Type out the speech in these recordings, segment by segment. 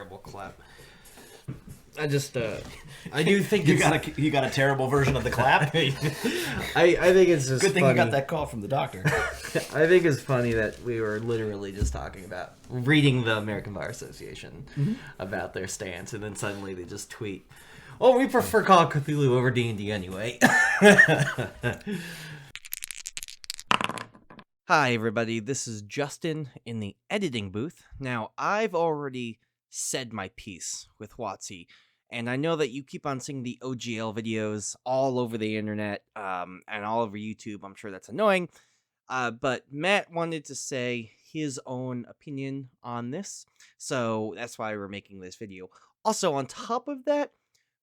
terrible clap. I do think you got a terrible version of the clap. I think it's just good thing funny. you got that call from the doctor. I think it's funny that we were literally just talking about reading the American Bar Association about their stance, and then suddenly they just tweet, "Oh, we prefer Call of Cthulhu over D&D anyway." Hi, everybody. This is Justin in the editing booth. Now, I've already said my piece with WotC, and I know that you keep on seeing the OGL videos all over the internet and all over YouTube. I'm sure that's annoying. But Matt wanted to say his own opinion on this, so that's why we're making this video. Also, on top of that,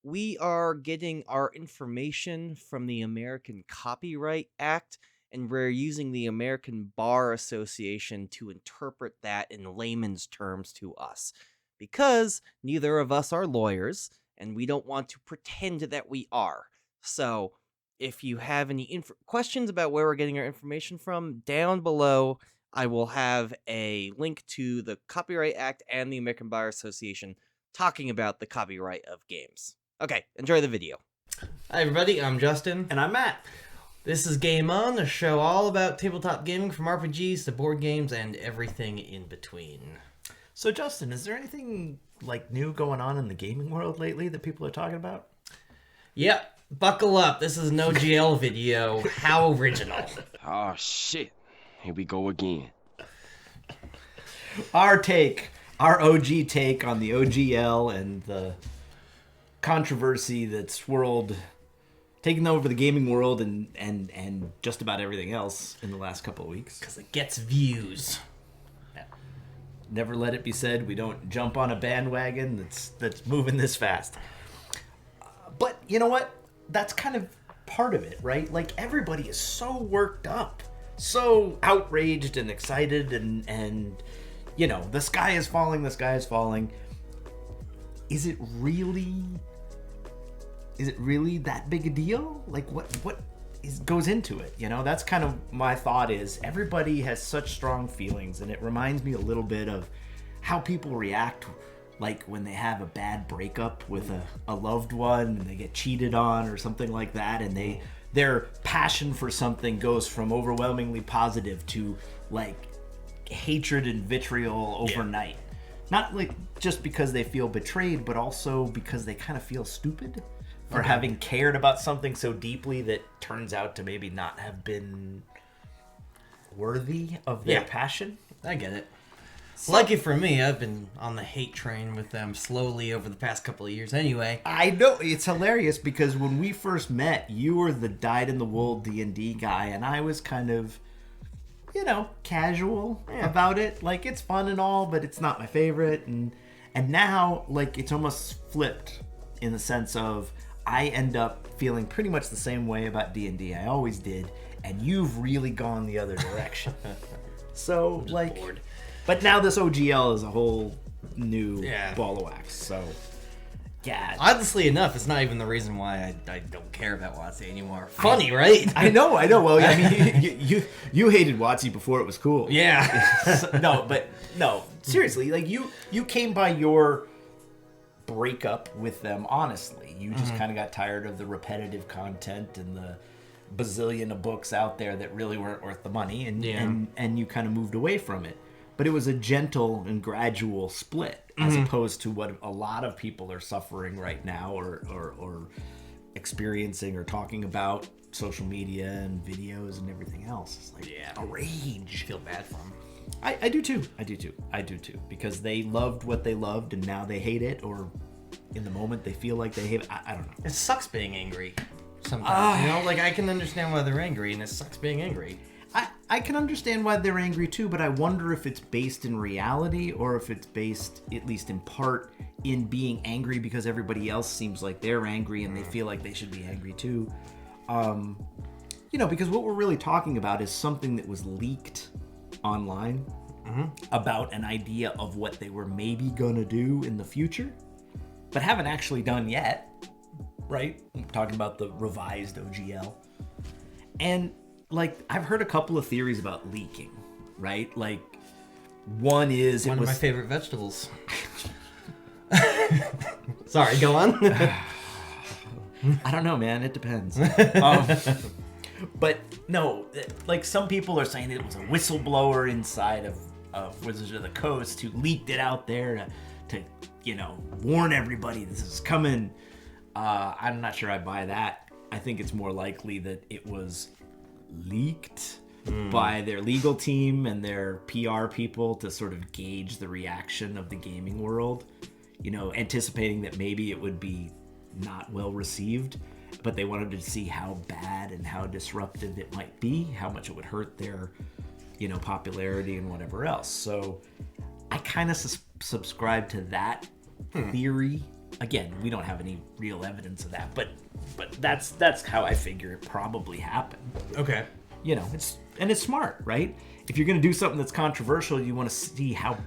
we are getting our information from the American Copyright Act, and we're using the American Bar Association to interpret that in layman's terms to us. Because neither of us are lawyers, and we don't want to pretend that we are. So, if you have any questions about where we're getting our information from, down below, I will have a link to the Copyright Act and the American Bar Association talking about the copyright of games. Okay, enjoy the video. Hi everybody, I'm Justin. And I'm Matt. This is Game On, a show all about tabletop gaming, from RPGs to board games and everything in between. So Justin, is there anything new going on in the gaming world lately that people are talking about? Yep. Buckle up, this is an OGL video. How original. Oh shit, here we go again. Our OG take on the OGL and the controversy that swirled, taking over the gaming world and just about everything else in the last couple of weeks. Because it gets views. Never let it be said we don't jump on a bandwagon that's moving this fast. But you know what? That's kind of part of it, right? Everybody is so worked up, so outraged and excited, and the sky is falling, Is it really that big a deal? What goes into it? That's kind of my thought. Is everybody has such strong feelings, and it reminds me a little bit of how people react when they have a bad breakup with a loved one and they get cheated on or something like that, and their passion for something goes from overwhelmingly positive to hatred and vitriol overnight. Not just because they feel betrayed, but also because they kind of feel stupid for having cared about something so deeply that turns out to maybe not have been worthy of their passion. I get it. Lucky for me, I've been on the hate train with them slowly over the past couple of years anyway. I know, it's hilarious because when we first met, you were the dyed-in-the-wool D&D guy, and I was kind of, casual about it. It's fun and all, but it's not my favorite. And now, it's almost flipped in the sense of I end up feeling pretty much the same way about D&D. I always did, and you've really gone the other direction. So, bored. But now this OGL is a whole new ball of wax. So, yeah. Honestly enough, it's not even the reason why I don't care about WotC anymore. Funny, right? I know. Well, I mean, you hated WotC before it was cool. Yeah. No, seriously, you came by your breakup with them honestly. You just kind of got tired of the repetitive content and the bazillion of books out there that really weren't worth the money, and you kind of moved away from it. But it was a gentle and gradual split, as opposed to what a lot of people are suffering right now, or experiencing, or talking about social media and videos and everything else. It's a rage. I feel bad for them. I do too. Because they loved what they loved, and now they hate it, or in the moment they feel like they hate it. I don't know. It sucks being angry sometimes. I can understand why they're angry, and it sucks being angry. I can understand why they're angry too, but I wonder if it's based in reality, or if it's based, at least in part, in being angry because everybody else seems like they're angry and they feel like they should be angry too. Because what we're really talking about is something that was leaked online about an idea of what they were maybe gonna do in the future, but haven't actually done yet, right? I'm talking about the revised OGL. And I've heard a couple of theories about leaking, right? One is one of my favorite vegetables. Sorry, go on. I don't know, man. It depends. But no, like some people are saying it was a whistleblower inside of Wizards of the Coast who leaked it out there to warn everybody this is coming. I'm not sure I buy that. I think it's more likely that it was leaked by their legal team and their PR people to sort of gauge the reaction of the gaming world, anticipating that maybe it would be not well received, but they wanted to see how bad and how disruptive it might be, how much it would hurt their, popularity and whatever else. So I kind of subscribe to that theory. Again, we don't have any real evidence of that, but that's how I figure it probably happened. Okay. It's smart, right? If you're going to do something that's controversial, you want to see how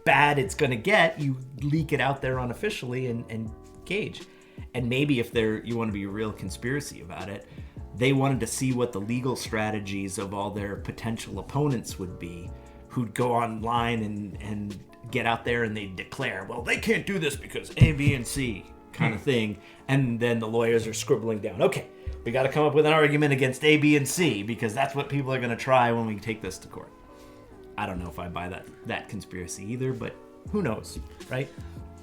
bad it's going to get. You leak it out there unofficially and gauge. And maybe if you want to be a real conspiracy about it, they wanted to see what the legal strategies of all their potential opponents would be, who'd go online and get out there and they declare, well, they can't do this because A, B, and C kind of thing. And then the lawyers are scribbling down, okay, we got to come up with an argument against A, B, and C because that's what people are going to try when we take this to court. I don't know if I buy that conspiracy either, but who knows, right?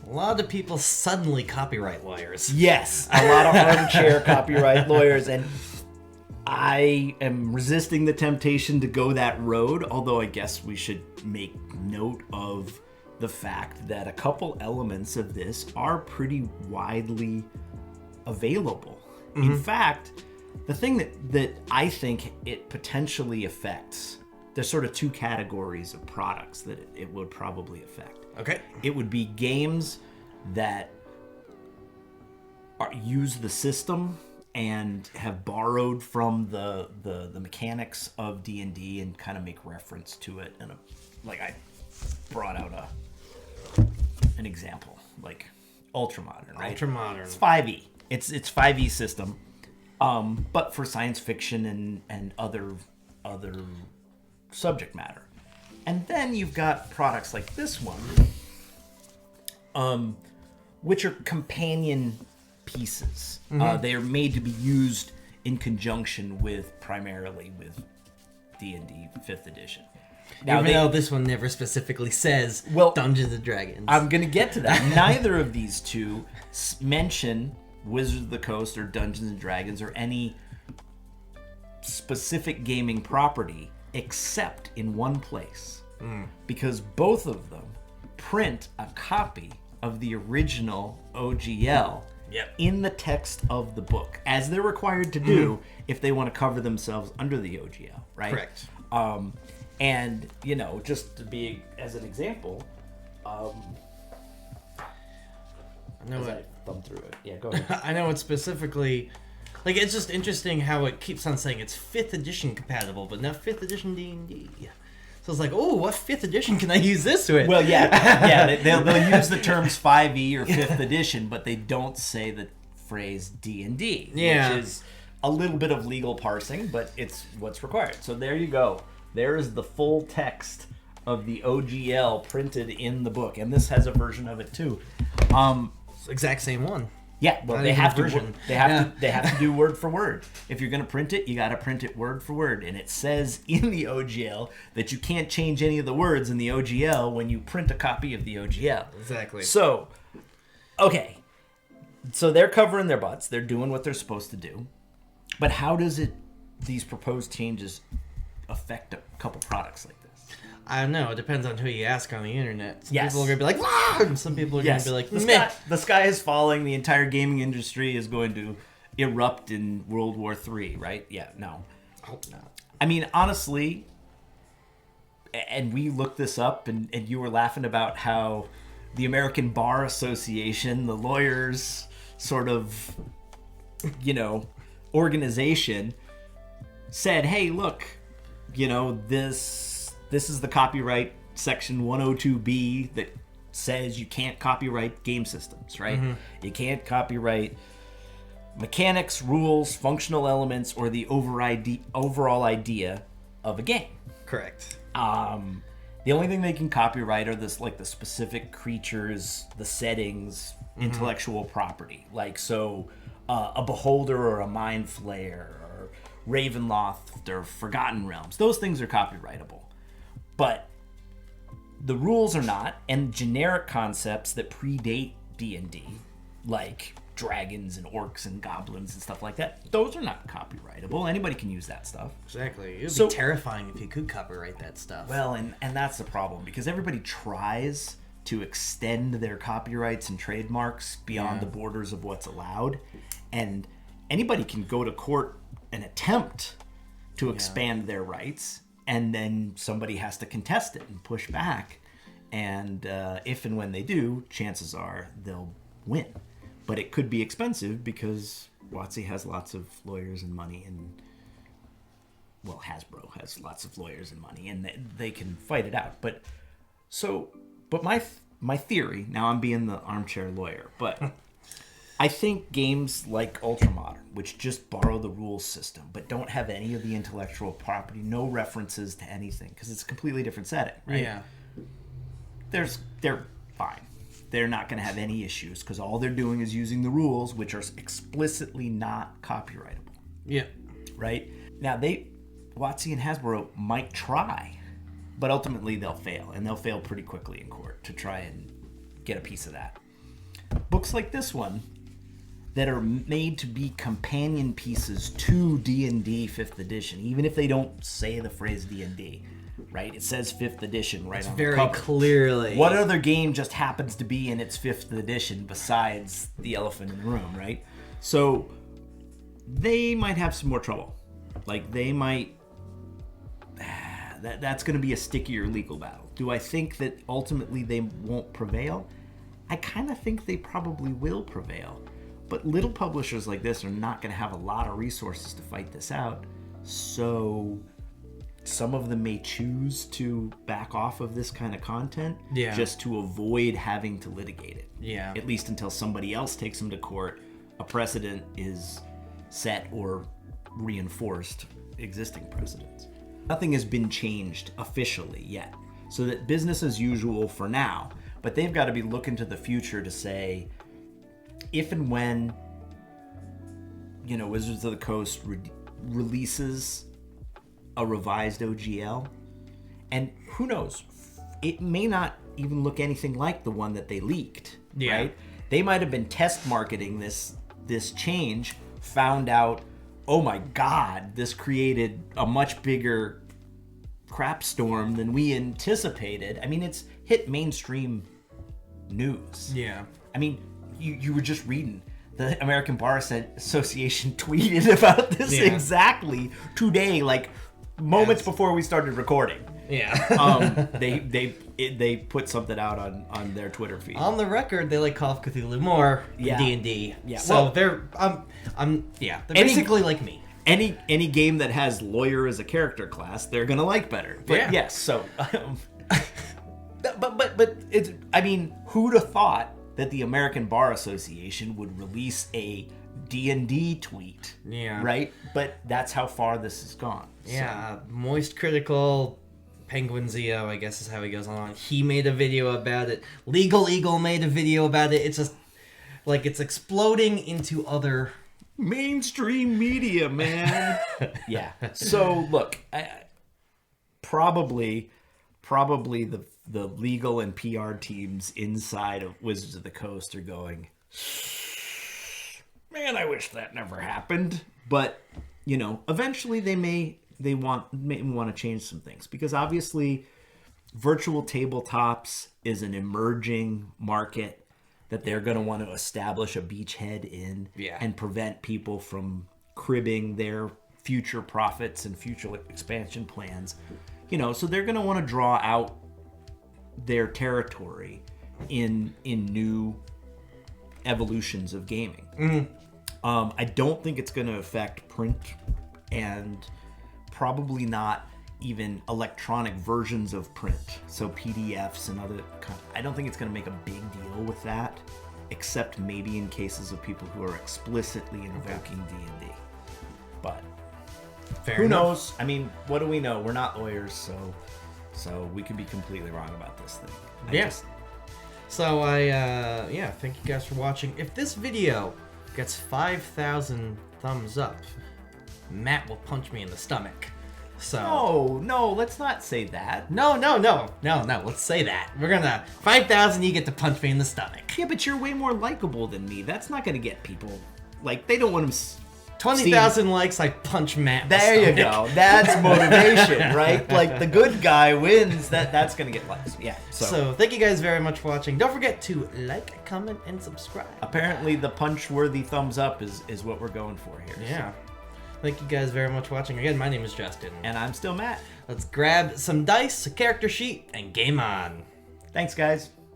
A lot of people suddenly copyright lawyers. Yes, a lot of armchair copyright lawyers, and I am resisting the temptation to go that road, although I guess we should make note of the fact that a couple elements of this are pretty widely available. In fact, the thing that I think it potentially affects, there's sort of two categories of products that it would probably affect. Okay. It would be games that use the system and have borrowed from the mechanics of D&D and kind of make reference to it. And like I brought out an example, like Ultramodern, right? Ultramodern. It's 5e. It's 5e system, but for science fiction and other subject matter. And then you've got products like this one, which are companion pieces. They are made to be used in conjunction primarily with D&D 5th edition. Now, even though this one never specifically says Dungeons and Dragons. I'm going to get to that. Neither of these two mention Wizards of the Coast or Dungeons and Dragons or any specific gaming property except in one place. Because both of them print a copy of the original OGL in the text of the book, as they're required to do if they want to cover themselves under the OGL, right? Correct. And, just to be as an example, I thumb through it. Yeah, go ahead. I know it's specifically, it's just interesting how it keeps on saying it's 5th edition compatible, but not 5th edition D&D. So it's like, oh, what 5th edition can I use this with? Well, yeah, they'll use the terms 5e or 5th edition, but they don't say the phrase D&D, which is a little bit of legal parsing, but it's what's required. So there you go. There is the full text of the OGL printed in the book, and this has a version of it too. It's the exact same one. Yeah, well, Not they even have to. version. They have to do word for word. If you're going to print it, you got to print it word for word, and it says in the OGL that you can't change any of the words in the OGL when you print a copy of the OGL. Exactly. So, okay, so they're covering their butts. They're doing what they're supposed to do, but how does these proposed changes affect a couple products like this? I don't know. It depends on who you ask on the internet. Some Yes. people are going to be like, "Wow!" and some people are going to be like, meh. The sky is falling. The entire gaming industry is going to erupt in World War III, right? Yeah, no. Hope not. I mean, honestly, and we looked this up, and you were laughing about how the American Bar Association, the lawyers sort of, organization, said, hey, look, this is the copyright section 102B that says you can't copyright game systems, right? You can't copyright mechanics, rules, functional elements, or the overall idea of a game. Correct. The only thing they can copyright are the specific creatures, the settings, intellectual property. Like, so a Beholder or a Mind Flayer or Ravenloft or Forgotten Realms. Those things are copyrightable. But the rules are not, and generic concepts that predate D&D, like dragons and orcs and goblins and stuff like that, those are not copyrightable. Anybody can use that stuff. Exactly. It would So- be terrifying if you could copyright that stuff. Well, and that's the problem, because everybody tries to extend their copyrights and trademarks beyond the borders of what's allowed, and anybody can go to court and attempt to expand their rights, and then somebody has to contest it and push back, and if and when they do, chances are they'll win. But it could be expensive because WotC has lots of lawyers and money, and well, Hasbro has lots of lawyers and money, and they can fight it out. But my theory, now I'm being the armchair lawyer, but I think games like Ultramodern, which just borrow the rules system, but don't have any of the intellectual property, no references to anything, because it's a completely different setting, right? Yeah. They're fine. They're not going to have any issues, because all they're doing is using the rules, which are explicitly not copyrightable. Yeah. Right? Now, WotC and Hasbro might try, but ultimately they'll fail, and they'll fail pretty quickly in court to try and get a piece of that. Books like this one that are made to be companion pieces to D&D 5th edition, even if they don't say the phrase D&D, right? It says 5th edition right on the Very cover. clearly. What other game just happens to be in its 5th edition besides the elephant in the room, right? So they might have some more trouble. Like, they might... That's going to be a stickier legal battle. Do I think that ultimately they won't prevail? I kind of think they probably will prevail. But little publishers like this are not going to have a lot of resources to fight this out. So some of them may choose to back off of this kind of content just to avoid having to litigate it. Yeah. At least until somebody else takes them to court, a precedent is set or reinforced existing precedents. Nothing has been changed officially yet. So that business as usual for now, but they've got to be looking to the future to say, if and when, Wizards of the Coast releases a revised OGL, and who knows, it may not even look anything like the one that they leaked, right? They might have been test marketing this change, found out, oh my God, this created a much bigger crap storm than we anticipated. I mean, it's hit mainstream news. Yeah. I mean, you were just reading. The American Bar Association tweeted about this exactly today, like moments before we started recording. Yeah. They put something out on their Twitter feed. On the record, they like Call of Cthulhu more than D&D. Yeah. So Well, they're basically like me. Any game that has lawyer as a character class, they're gonna like better. But yes, so but it's, I mean, who'd have thought that the American Bar Association would release a D&D tweet? Yeah. Right? But that's how far this has gone. Yeah, Moist Critical, Penguin Zio, I guess is how he goes on. He made a video about it. Legal Eagle made a video about it. It's just like it's exploding into other Mainstream media, man. Yeah. So look, probably the legal and PR teams inside of Wizards of the Coast are going, man, I wish that never happened. But eventually they may want to change some things, because obviously virtual tabletops is an emerging market that they're going to want to establish a beachhead in and prevent people from cribbing their future profits and future expansion plans. So they're going to want to draw out their territory in new evolutions of gaming. I don't think it's going to affect print, and probably not even electronic versions of print, so PDFs and other. I don't think it's going to make a big deal with that, except maybe in cases of people who are explicitly invoking D&D. But Fair who enough. knows? I mean, what do we know? We're not lawyers, so So we could be completely wrong about this thing. Yes. So thank you guys for watching. If this video gets 5,000 thumbs up, Matt will punch me in the stomach. So No, let's not say that. no, let's say that. We're gonna 5,000, you get to punch me in the stomach. Yeah, but you're way more likable than me. That's not going to get people, like, they don't want to 20,000 likes, I punch Matt in the There you stomach. go. That's motivation, right? Like, the good guy wins. That's going to get likes. Yeah. So thank you guys very much for watching. Don't forget to like, comment, and subscribe. Apparently the punch-worthy thumbs up is what we're going for here. Yeah. Thank you guys very much for watching. Again, my name is Justin. And I'm still Matt. Let's grab some dice, a character sheet, and game on. Thanks, guys.